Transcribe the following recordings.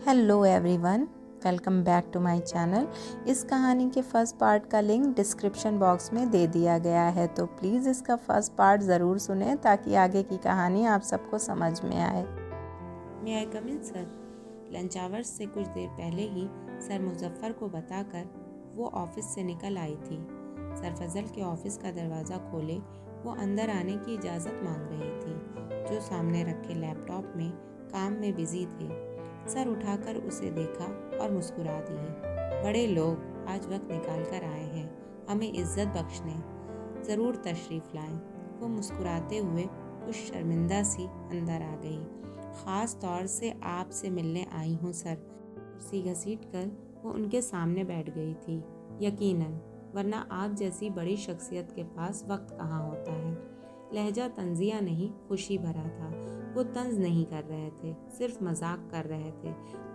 Hello everyone, welcome back to my channel. इस कहानी के फर्स्ट पार्ट का लिंक डिस्क्रिप्शन बॉक्स में दे दिया गया है, तो प्लीज़ इसका फर्स्ट पार्ट ज़रूर सुनें ताकि आगे की कहानी आप सबको समझ में आए। मे आई कम इन सर? लंच आवर्स से कुछ देर पहले ही सर मुजफ्फर को बताकर वो ऑफिस से निकल आई थी। सर फजल के ऑफिस का दरवाज़ा खोले वो अंदर आने की इजाज़त मांग रही थी, जो सामने रखे लैपटॉप में काम में बिजी थे। सर उठाकर उसे देखा और मुस्कुरा दिए। बड़े लोग आज वक्त निकाल कर आए हैं हमें इज्जत बख्शने, ज़रूर तशरीफ़ लाएं। वो मुस्कुराते हुए कुछ शर्मिंदा सी अंदर आ गई। ख़ास तौर से आपसे मिलने आई हूँ सर। कुर्सी घसीट कर वो उनके सामने बैठ गई थी। यकीनन, वरना आप जैसी बड़ी शख्सियत के पास वक्त कहाँ होता है। लहजा तंजिया नहीं, खुशी भरा था। वो तंज नहीं कर रहे थे, सिर्फ मजाक कर रहे थे।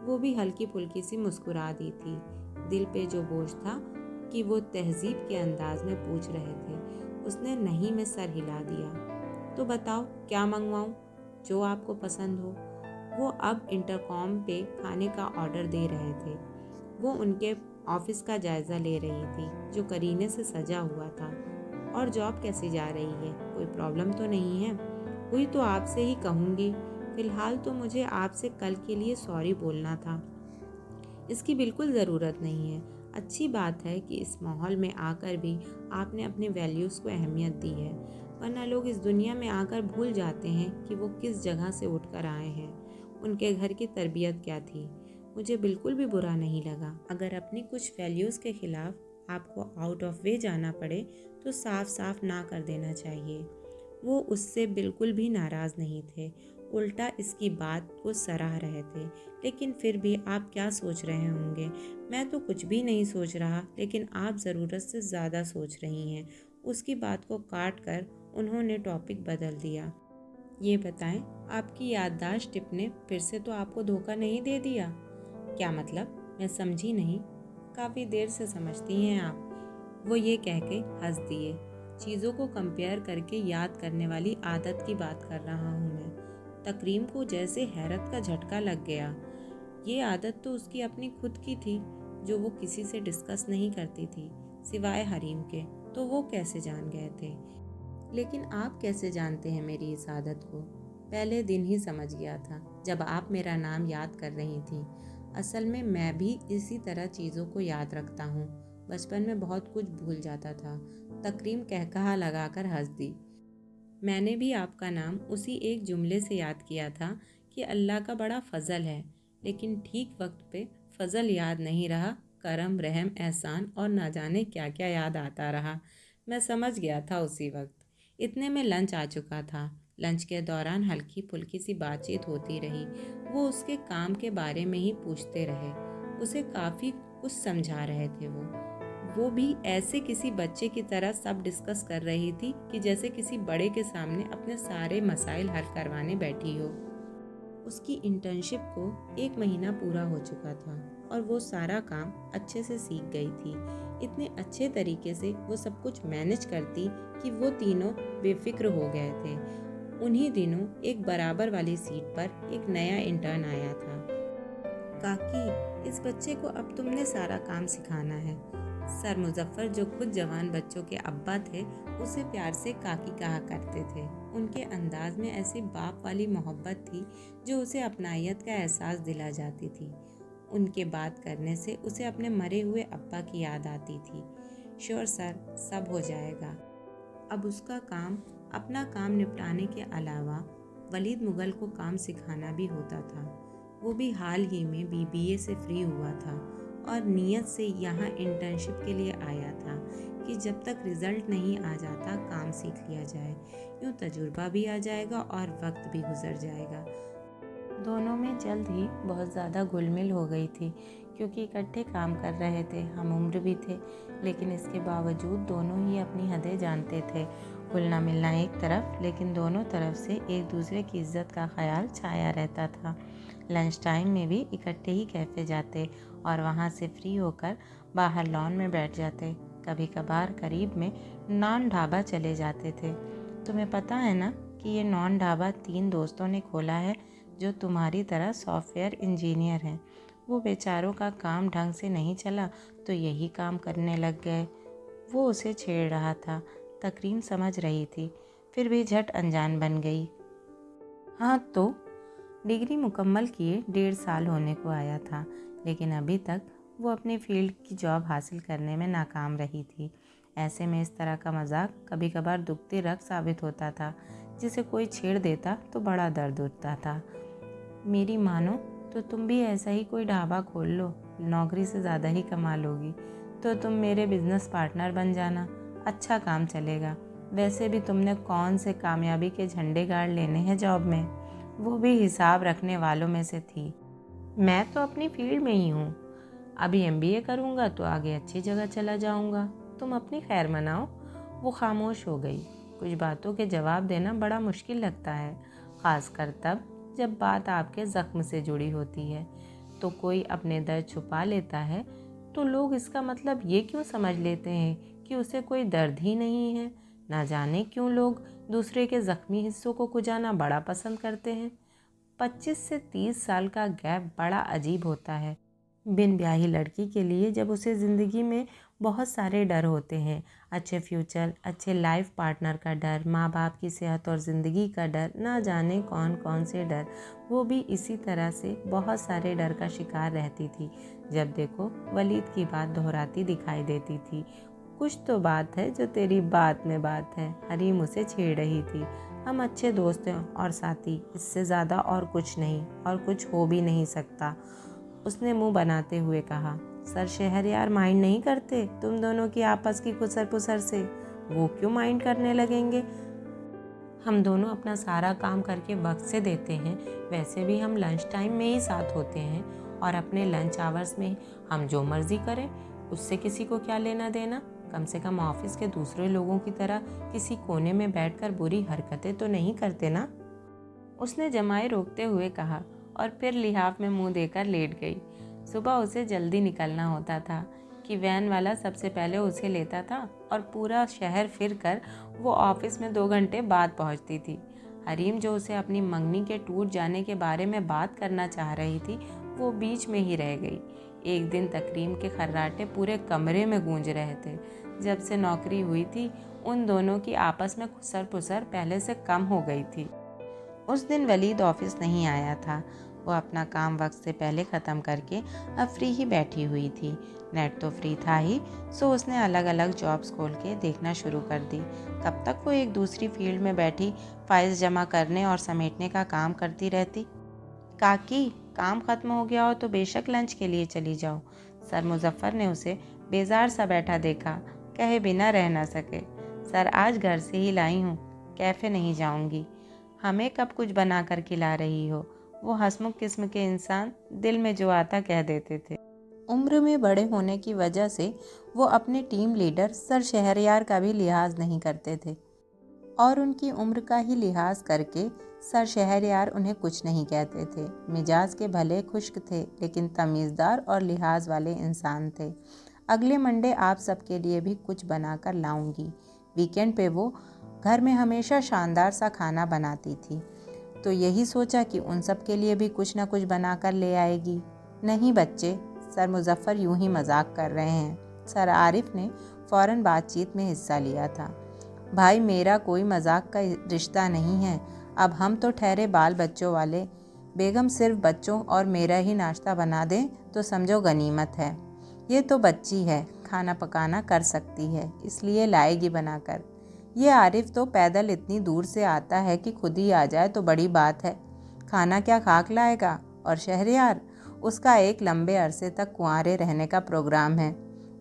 वो भी हल्की फुल्की सी मुस्कुरा दी थी। दिल पे जो बोझ था कि वो तहजीब के अंदाज में पूछ रहे थे, उसने नहीं में सर हिला दिया। तो बताओ क्या मंगवाऊं, जो आपको पसंद हो। वो अब इंटरकॉम पे खाने का ऑर्डर दे रहे थे। वो उनके ऑफिस का जायज़ा ले रही थी, जो करीने से सजा हुआ था। और जॉब कैसी जा रही है, कोई प्रॉब्लम तो नहीं है? हुई तो आपसे ही कहूँगी। फ़िलहाल तो मुझे आपसे कल के लिए सॉरी बोलना था। इसकी बिल्कुल ज़रूरत नहीं है। अच्छी बात है कि इस माहौल में आकर भी आपने अपने वैल्यूज़ को अहमियत दी है, वरना लोग इस दुनिया में आकर भूल जाते हैं कि वो किस जगह से उठकर आए हैं, उनके घर की तरबियत क्या थी। मुझे बिल्कुल भी बुरा नहीं लगा। अगर अपनी कुछ वैल्यूज़ के ख़िलाफ़ आपको आउट ऑफ वे जाना पड़े तो साफ साफ ना कर देना चाहिए। वो उससे बिल्कुल भी नाराज़ नहीं थे, उल्टा इसकी बात को सराह रहे थे। लेकिन फिर भी आप क्या सोच रहे होंगे? मैं तो कुछ भी नहीं सोच रहा, लेकिन आप ज़रूरत से ज़्यादा सोच रही हैं। उसकी बात को काट कर उन्होंने टॉपिक बदल दिया। ये बताएं, आपकी याददाश्त टिप ने फिर से तो आपको धोखा नहीं दे दिया? क्या मतलब? मैं समझी नहीं। काफ़ी देर से समझती हैं आप, वो ये कह के हंस दिए। चीज़ों को कंपेयर करके याद करने वाली आदत की बात कर रहा हूँ मैं। तकरीम को जैसे हैरत का झटका लग गया। ये आदत तो उसकी अपनी खुद की थी, जो वो किसी से डिस्कस नहीं करती थी सिवाय हरीम के। तो वो कैसे जान गए थे? लेकिन आप कैसे जानते हैं मेरी इस आदत को? पहले दिन ही समझ गया था, जब आप मेरा नाम याद कर रही थी। असल में मैं भी इसी तरह चीज़ों को याद रखता हूँ। बचपन में बहुत कुछ भूल जाता था। तकरीम कहकहा लगाकर हंस दी। मैंने भी आपका नाम उसी एक जुमले से याद किया था कि अल्लाह का बड़ा फजल है, लेकिन ठीक वक्त पे फजल याद नहीं रहा, करम, रहम, एहसान और ना जाने क्या क्या याद आता रहा। मैं समझ गया था उसी वक्त। इतने में लंच आ चुका था। लंच के दौरान हल्की फुल्की सी बातचीत होती रही। वो उसके काम के बारे में ही पूछते रहे, उसे काफ़ी कुछ समझा रहे थे। वो भी ऐसे किसी बच्चे की तरह सब डिस्कस कर रही थी कि जैसे किसी बड़े के सामने अपने सारे मसाइल हल करवाने बैठी हो। उसकी इंटर्नशिप को 1 महीना पूरा हो चुका था और वो सारा काम अच्छे से सीख गई थी। इतने अच्छे तरीके से वो सब कुछ मैनेज करती कि वो तीनों बेफिक्र हो गए थे। उन्हीं दिनों एक बराबर वाली सीट पर एक नया इंटर्न आया था। काकी, इस बच्चे को अब तुमने सारा काम सिखाना है। सर मुजफ्फर, जो खुद जवान बच्चों के अब्बा थे, उसे प्यार से काकी कहा करते थे। उनके अंदाज में ऐसी बाप वाली मोहब्बत थी जो उसे अपनायत का एहसास दिला जाती थी। उनके बात करने से उसे अपने मरे हुए अब्बा की याद आती थी। श्योर सर, सब हो जाएगा। अब उसका काम अपना काम निपटाने के अलावा वलीद मुगल को काम सिखाना भी होता था। वो भी हाल ही में बीबीए से फ्री हुआ था और नीयत से यहाँ इंटर्नशिप के लिए आया था कि जब तक रिज़ल्ट नहीं आ जाता काम सीख लिया जाए। यूँ तजुर्बा भी आ जाएगा और वक्त भी गुजर जाएगा। दोनों में जल्द ही बहुत ज़्यादा घुलमिल हो गई थी, क्योंकि इकट्ठे काम कर रहे थे, हम उम्र भी थे। लेकिन इसके बावजूद दोनों ही अपनी हदें जानते थे। घुलना मिलना एक तरफ, लेकिन दोनों तरफ से एक दूसरे की इज्जत का ख्याल छाया रहता था। लंच टाइम में भी इकट्ठे ही कैफ़े जाते और वहाँ से फ्री होकर बाहर लॉन में बैठ जाते। कभी कभार करीब में नॉन ढाबा चले जाते थे। तुम्हें पता है ना कि ये नॉन ढाबा 3 दोस्तों ने खोला है, जो तुम्हारी तरह सॉफ्टवेयर इंजीनियर हैं। वो बेचारों का काम ढंग से नहीं चला तो यही काम करने लग गए। वो उसे छेड़ रहा था। तकरीम समझ रही थी, फिर भी झट अनजान बन गई। हाँ तो डिग्री मुकम्मल किए 1.5 साल होने को आया था, लेकिन अभी तक वो अपनी फील्ड की जॉब हासिल करने में नाकाम रही थी। ऐसे में इस तरह का मजाक कभी कभार दुखती रग साबित होता था। जिसे कोई छेड़ देता तो बड़ा दर्द उठता था। मेरी मानो तो तुम भी ऐसा ही कोई ढाबा खोल लो, नौकरी से ज़्यादा ही कमा लोगी। तो तुम मेरे बिजनेस पार्टनर बन जाना, अच्छा काम चलेगा। वैसे भी तुमने कौन से कामयाबी के झंडे गाड़ लेने हैं जॉब में, वो भी हिसाब रखने वालों में से थी। मैं तो अपनी फील्ड में ही हूँ। अभी MBA करूँगा तो आगे अच्छी जगह चला जाऊँगा। तुम अपनी खैर मनाओ। वो खामोश हो गई। कुछ बातों के जवाब देना बड़ा मुश्किल लगता है, ख़ासकर तब जब बात आपके ज़ख्म से जुड़ी होती है। तो कोई अपने दर्द छुपा लेता है तो लोग इसका मतलब ये क्यों समझ लेते हैं कि उसे कोई दर्द ही नहीं है। ना जाने क्यों लोग दूसरे के ज़ख्मी हिस्सों को खुजाना बड़ा पसंद करते हैं। 25 से 30 साल का गैप बड़ा अजीब होता है बिन ब्याही लड़की के लिए, जब उसे ज़िंदगी में बहुत सारे डर होते हैं। अच्छे फ्यूचर, अच्छे लाइफ पार्टनर का डर, माँ बाप की सेहत और ज़िंदगी का डर, ना जाने कौन कौन से डर। वो भी इसी तरह से बहुत सारे डर का शिकार रहती थी। जब देखो वलीद की बात दोहराती दिखाई देती थी। कुछ तो बात है जो तेरी बात में बात है। हरीम उसे छेड़ रही थी। हम अच्छे दोस्त हैं और साथी, इससे ज़्यादा और कुछ नहीं, और कुछ हो भी नहीं सकता। उसने मुंह बनाते हुए कहा। सर शहरयार माइंड नहीं करते तुम दोनों की आपस की खुसर पुसर से? वो क्यों माइंड करने लगेंगे? हम दोनों अपना सारा काम करके वक्त से देते हैं। वैसे भी हम लंच टाइम में ही साथ होते हैं, और अपने लंच आवर्स में हम जो मर्जी करें, उससे किसी को क्या लेना देना। कम से कम ऑफिस के दूसरे लोगों की तरह किसी कोने में बैठकर बुरी हरकतें तो नहीं करते ना। उसने जमाए रोकते हुए कहा और फिर लिहाफ में मुंह देकर लेट गई। सुबह उसे जल्दी निकलना होता था कि वैन वाला सबसे पहले उसे लेता था, और पूरा शहर फिर कर वो ऑफिस में 2 घंटे बाद पहुंचती थी। हरीम जो उसे अपनी मंगनी के टूट जाने के बारे में बात करना चाह रही थी, वो बीच में ही रह गई। एक दिन तकरीम के खर्राटे पूरे कमरे में गूंज रहे थे। जब से नौकरी हुई थी उन दोनों की आपस में खुसर पुसर पहले से कम हो गई थी। उस दिन वलीद ऑफिस नहीं आया था। वो अपना काम वक्त से पहले ख़त्म करके अब फ्री ही बैठी हुई थी। नेट तो फ्री था ही, सो उसने अलग अलग जॉब्स खोल के देखना शुरू कर दी। कब तक वो एक दूसरी फील्ड में बैठी फाइल्स जमा करने और समेटने का काम करती रहती। काकी, काम ख़त्म हो गया हो तो बेशक लंच के लिए चली जाओ। सर मुजफ्फर ने उसे बेजार सा बैठा देखा, कहे बिना रह ना सके। सर आज घर से ही लाई हूँ, कैफ़े नहीं जाऊँगी। हमें कब कुछ बना कर खिला रही हो। वो हंसमुख किस्म के इंसान दिल में जो आता कह देते थे। उम्र में बड़े होने की वजह से वो अपने टीम लीडर सर शहरयार का भी लिहाज नहीं करते थे, और उनकी उम्र का ही लिहाज करके सर शहरयार उन्हें कुछ नहीं कहते थे। मिजाज के भले खुश्क थे, लेकिन तमीज़दार और लिहाज वाले इंसान थे। अगले मंडे आप सबके लिए भी कुछ बनाकर लाऊंगी। वीकेंड पे वो घर में हमेशा शानदार सा खाना बनाती थी, तो यही सोचा कि उन सब के लिए भी कुछ ना कुछ बनाकर ले आएगी। नहीं बच्चे, सर मुजफ्फर यूं ही मजाक कर रहे हैं। सर आरिफ ने फ़ौरन बातचीत में हिस्सा लिया था। भाई मेरा कोई मजाक का रिश्ता नहीं है। अब हम तो ठहरे बाल बच्चों वाले। बेगम सिर्फ बच्चों और मेरा ही नाश्ता बना दें तो समझो गनीमत है। ये तो बच्ची है, खाना पकाना कर सकती है, इसलिए लाएगी बनाकर। ये आरिफ तो पैदल इतनी दूर से आता है कि खुद ही आ जाए तो बड़ी बात है। खाना क्या खाक लाएगा। और शहरयार, उसका एक लंबे अरसे तक कुंवारे रहने का प्रोग्राम है।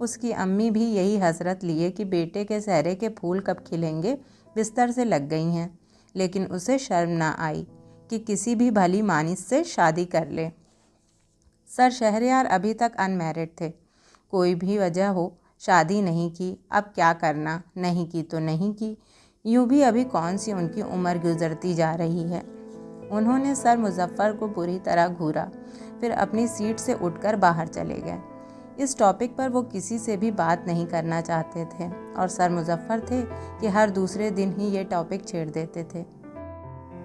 उसकी अम्मी भी यही हसरत लिए कि बेटे के सहरे के फूल कब खिलेंगे बिस्तर से लग गई हैं, लेकिन उसे शर्म ना आई कि किसी भी भली मानिस से शादी कर ले। सर शहरयार अभी तक अनमैरिड थे। कोई भी वजह हो शादी नहीं की, अब क्या करना, नहीं की तो नहीं की। यूँ भी अभी कौन सी उनकी उम्र गुजरती जा रही है। उन्होंने सर मुजफ्फर को बुरी तरह घूरा, फिर अपनी सीट से उठकर बाहर चले गए। इस टॉपिक पर वो किसी से भी बात नहीं करना चाहते थे, और सर मुजफ्फर थे कि हर दूसरे दिन ही ये टॉपिक छेड़ देते थे।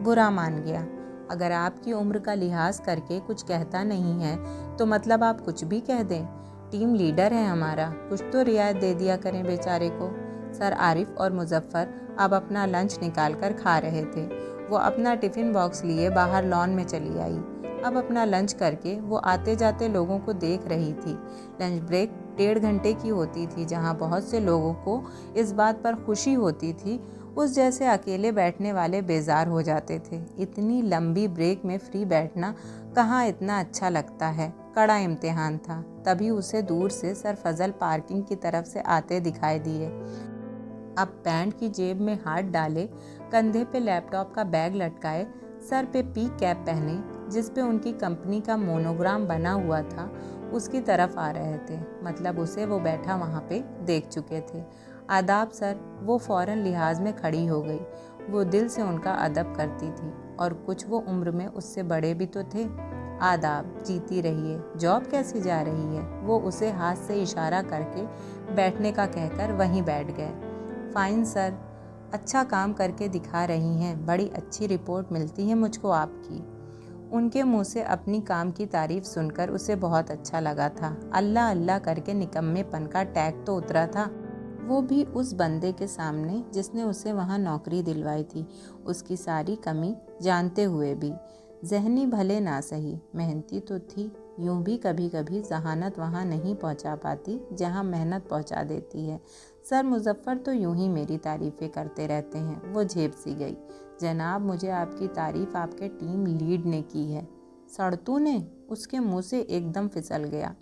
बुरा मान गया। अगर आपकी उम्र का लिहाज करके कुछ कहता नहीं है तो मतलब आप कुछ भी कह दें। टीम लीडर है हमारा, कुछ तो रियायत दे दिया करें बेचारे को। सर आरिफ और मुजफ्फर अब अपना लंच निकाल कर खा रहे थे। वो अपना टिफ़िन बॉक्स लिए बाहर लॉन में चली आई। अब अपना लंच करके वो आते जाते लोगों को देख रही थी। लंच ब्रेक 1.5 घंटे की होती थी, जहाँ बहुत से लोगों को इस बात पर खुशी होती थी उस जैसे अकेले बैठने वाले बेजार हो जाते थे। इतनी लंबी ब्रेक में फ्री बैठना कहाँ इतना अच्छा लगता है। कड़ा इम्तिहान था। तभी उसे दूर से सर फजल पार्किंग की तरफ से आते दिखाई दिए। अब पैंट की जेब में हाथ डाले, कंधे पे लैपटॉप का बैग लटकाए, सर पे पी कैप पहने जिस पे उनकी कंपनी का मोनोग्राम बना हुआ था, उसकी तरफ आ रहे थे। मतलब उसे वो बैठा वहाँ पे देख चुके थे। आदाब सर। वो फ़ौरन लिहाज में खड़ी हो गई। वो दिल से उनका अदब करती थी और कुछ वो उम्र में उससे बड़े भी तो थे। आदाब, जीती रहिए। जॉब कैसी जा रही है? वो उसे हाथ से इशारा करके बैठने का कहकर वहीं बैठ गए। फाइन सर, अच्छा काम करके दिखा रही हैं, बड़ी अच्छी रिपोर्ट मिलती है मुझको आपकी। उनके मुंह से अपनी काम की तारीफ सुनकर उसे बहुत अच्छा लगा था। अल्लाह अल्लाह करके निकम्मेपन का टैग तो उतरा था, वो भी उस बंदे के सामने जिसने उसे वहाँ नौकरी दिलवाई थी, उसकी सारी कमी जानते हुए भी। जहनी भले ना सही, मेहनती तो थी। यूं भी कभी कभी जहानत वहाँ नहीं पहुँचा पाती जहाँ मेहनत पहुँचा देती है। सर मुजफ्फर तो यूं ही मेरी तारीफ़ें करते रहते हैं। वो झेप सी गई। जनाब, मुझे आपकी तारीफ़ आपके टीम लीड ने की है। सड़तू ने? उसके मुंह से एकदम फिसल गया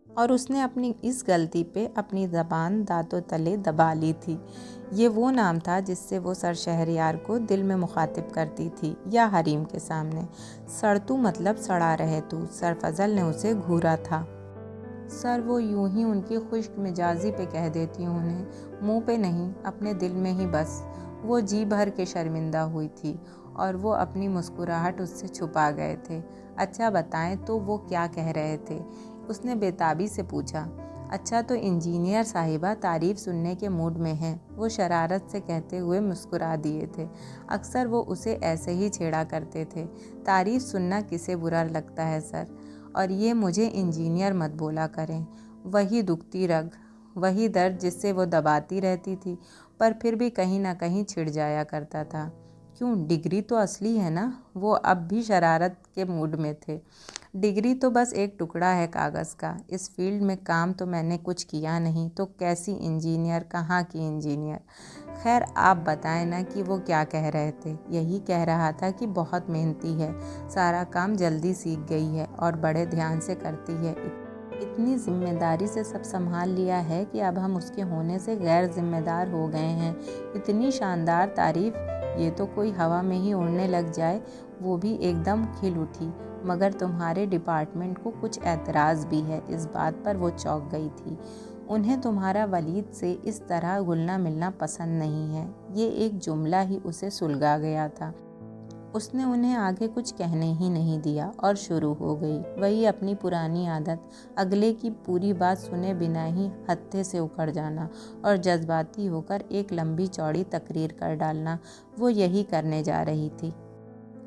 और उसने अपनी इस गलती पे अपनी ज़बान दांतों तले दबा ली थी। ये वो नाम था जिससे वो सर शहरयार को दिल में मुखातिब करती थी, या हरीम के सामने। सड़तू मतलब सड़ा रहे तू। सर फजल ने उसे घूरा था। सर, वो यूं ही उनकी खुश्क मिजाजी पे कह देती हूँ उन्हें, मुंह पे नहीं, अपने दिल में ही बस। वो जी भर के शर्मिंदा हुई थी और वो अपनी मुस्कुराहट उससे छुपा गए थे। अच्छा बताएं तो वो क्या कह रहे थे? उसने बेताबी से पूछा। अच्छा तो इंजीनियर साहिबा तारीफ सुनने के मूड में हैं, वो शरारत से कहते हुए मुस्कुरा दिए थे। अक्सर वो उसे ऐसे ही छेड़ा करते थे। तारीफ सुनना किसे बुरा लगता है सर? और ये मुझे इंजीनियर मत बोला करें। वही दुखती रग, वही दर्द जिससे वो दबाती रहती थी, पर फिर भी कहीं ना कहीं छिड़ जाया करता था। क्यों, डिग्री तो असली है ना? वो अब भी शरारत के मूड में थे। डिग्री तो बस एक टुकड़ा है कागज़ का। इस फील्ड में काम तो मैंने कुछ किया नहीं, तो कैसी इंजीनियर, कहाँ की इंजीनियर। खैर आप बताएं ना कि वो क्या कह रहे थे? यही कह रहा था कि बहुत मेहनती है, सारा काम जल्दी सीख गई है और बड़े ध्यान से करती है। इतनी जिम्मेदारी से सब संभाल लिया है कि अब हम उसके होने से गैर जिम्मेदार हो गए हैं। इतनी शानदार तारीफ, ये तो कोई हवा में ही उड़ने लग जाए। वो भी एकदम खिल उठी। मगर तुम्हारे डिपार्टमेंट को कुछ एतराज़ भी है। इस बात पर वो चौंक गई थी। उन्हें तुम्हारा वलीद से इस तरह घुलना मिलना पसंद नहीं है। ये एक जुमला ही उसे सुलगा गया था। उसने उन्हें आगे कुछ कहने ही नहीं दिया और शुरू हो गई वही अपनी पुरानी आदत, अगले की पूरी बात सुने बिना ही हत्थे से उखड़ जाना और जज्बाती होकर एक लंबी चौड़ी तकरीर कर डालना। वो यही करने जा रही थी।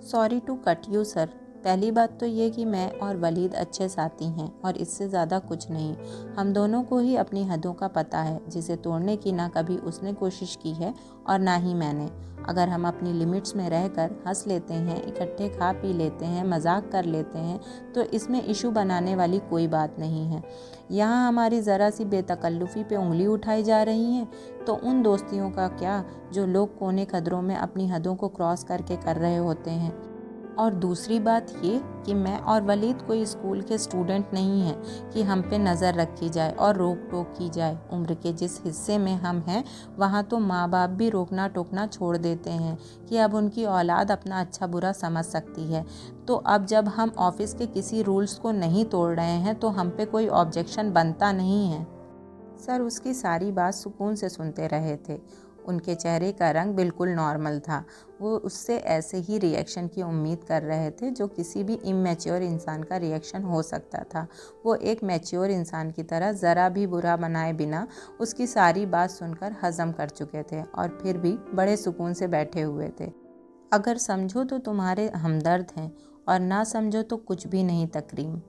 Sorry to cut you sir. पहली बात तो ये कि मैं और वलीद अच्छे साथी हैं और इससे ज़्यादा कुछ नहीं। हम दोनों को ही अपनी हदों का पता है, जिसे तोड़ने की ना कभी उसने कोशिश की है और ना ही मैंने। अगर हम अपनी लिमिट्स में रहकर हंस लेते हैं, इकट्ठे खा पी लेते हैं, मजाक कर लेते हैं, तो इसमें इशू बनाने वाली कोई बात नहीं है। यहाँ हमारी ज़रा सी बेतकल्लुफ़ी पे उंगली उठाई जा रही है, तो उन दोस्तियों का क्या जो लोग कोने कदरों में अपनी हदों को क्रॉस करके कर रहे होते हैं। और दूसरी बात ये कि मैं और वलीद कोई स्कूल के स्टूडेंट नहीं हैं कि हम पे नज़र रखी जाए और रोक टोक की जाए। उम्र के जिस हिस्से में हम हैं वहाँ तो माँ बाप भी रोकना टोकना छोड़ देते हैं कि अब उनकी औलाद अपना अच्छा बुरा समझ सकती है। तो अब जब हम ऑफिस के किसी रूल्स को नहीं तोड़ रहे हैं तो हम पे कोई ऑब्जेक्शन बनता नहीं है। सर उसकी सारी बात सुकून से सुनते रहे थे। उनके चेहरे का रंग बिल्कुल नॉर्मल था। वो उससे ऐसे ही रिएक्शन की उम्मीद कर रहे थे जो किसी भी इमैच्योर इंसान का रिएक्शन हो सकता था। वो एक मैच्योर इंसान की तरह ज़रा भी बुरा बनाए बिना उसकी सारी बात सुनकर हज़म कर चुके थे और फिर भी बड़े सुकून से बैठे हुए थे। अगर समझो तो तुम्हारे हमदर्द हैं और ना समझो तो कुछ भी नहीं तकरीम।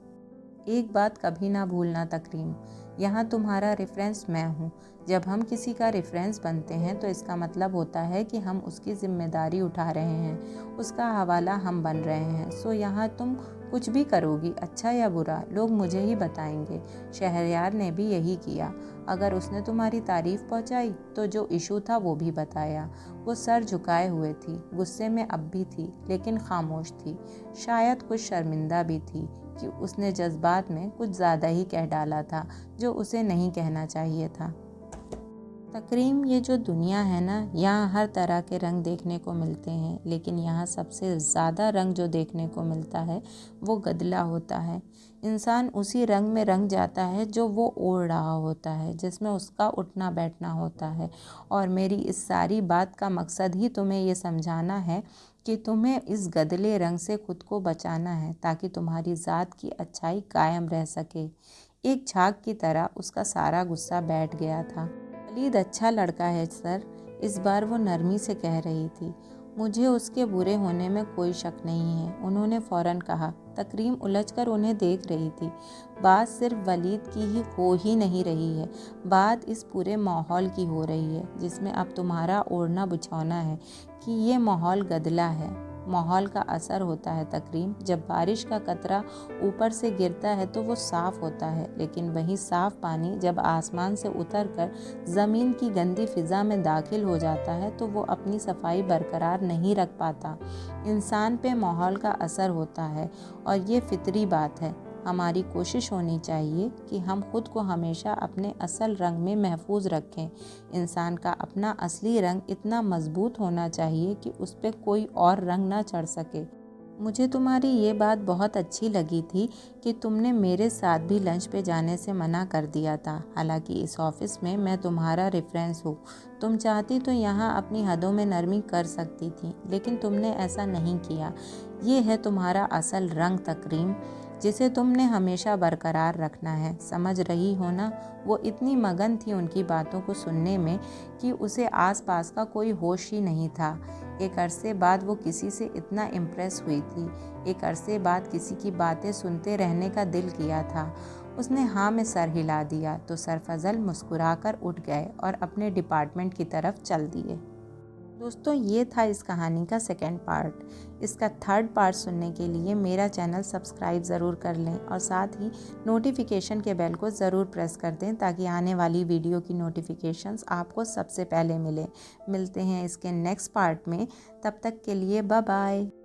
एक बात कभी ना भूलना तकरीम, यहाँ तुम्हारा रेफरेंस मैं हूँ। जब हम किसी का रेफरेंस बनते हैं तो इसका मतलब होता है कि हम उसकी जिम्मेदारी उठा रहे हैं, उसका हवाला हम बन रहे हैं। सो यहाँ तुम कुछ भी करोगी, अच्छा या बुरा, लोग मुझे ही बताएंगे। शहरयार ने भी यही किया। अगर उसने तुम्हारी तारीफ पहुँचाई तो जो इशू था वो भी बताया। वो सर झुकाए हुए थी, गुस्से में अब भी थी, लेकिन खामोश थी। शायद कुछ शर्मिंदा भी थी कि उसने जज्बात में कुछ ज़्यादा ही कह डाला था जो उसे नहीं कहना चाहिए था। तकरीम, ये जो दुनिया है ना, यहाँ हर तरह के रंग देखने को मिलते हैं, लेकिन यहाँ सबसे ज़्यादा रंग जो देखने को मिलता है वो गदला होता है। इंसान उसी रंग में रंग जाता है जो वो ओढ़ रहा होता है, जिसमें उसका उठना बैठना होता है। और मेरी इस सारी बात का मकसद ही तुम्हें ये समझाना है कि तुम्हें इस गदले रंग से खुद को बचाना है, ताकि तुम्हारी ज़ात की अच्छाई कायम रह सके। एक झाग की तरह उसका सारा गुस्सा बैठ गया था। वलीद अच्छा लड़का है सर, इस बार वो नरमी से कह रही थी। मुझे उसके बुरे होने में कोई शक नहीं है, उन्होंने फ़ौरन कहा। तकरीम उलझकर उन्हें देख रही थी। बात सिर्फ वलीद की ही हो ही नहीं रही है, बात इस पूरे माहौल की हो रही है, जिसमें अब तुम्हारा ओढ़ना बिछौना है कि ये माहौल गदला है। माहौल का असर होता है तकरीम। जब बारिश का कतरा ऊपर से गिरता है तो वो साफ़ होता है, लेकिन वही साफ़ पानी जब आसमान से उतरकर ज़मीन की गंदी फ़िज़ा में दाखिल हो जाता है तो वो अपनी सफाई बरकरार नहीं रख पाता। इंसान पे माहौल का असर होता है और ये फितरी बात है। हमारी कोशिश होनी चाहिए कि हम खुद को हमेशा अपने असल रंग में महफूज रखें। इंसान का अपना असली रंग इतना मजबूत होना चाहिए कि उस पर कोई और रंग ना चढ़ सके। मुझे तुम्हारी ये बात बहुत अच्छी लगी थी कि तुमने मेरे साथ भी लंच पे जाने से मना कर दिया था। हालांकि इस ऑफ़िस में मैं तुम्हारा रेफरेंस हूँ। तुम चाहती तो यहाँ अपनी हदों में नरमी कर सकती थी, लेकिन तुमने ऐसा नहीं किया। ये है तुम्हारा असल रंग तकरीम, जिसे तुमने हमेशा बरकरार रखना है। समझ रही हो ना? वो इतनी मगन थी उनकी बातों को सुनने में कि उसे आसपास का कोई होश ही नहीं था। एक अरसे बाद वो किसी से इतना इम्प्रेस हुई थी। एक अरसे बाद किसी की बातें सुनते रहने का दिल किया था। उसने हाँ में सर हिला दिया तो सरफजल मुस्कुराकर उठ गए और अपने डिपार्टमेंट की तरफ चल दिए। दोस्तों, ये था इस कहानी का सेकेंड पार्ट। इसका थर्ड पार्ट सुनने के लिए मेरा चैनल सब्सक्राइब ज़रूर कर लें और साथ ही नोटिफिकेशन के बेल को ज़रूर प्रेस कर दें, ताकि आने वाली वीडियो की नोटिफिकेशंस आपको सबसे पहले मिले। मिलते हैं इसके नेक्स्ट पार्ट में, तब तक के लिए बाय बाय।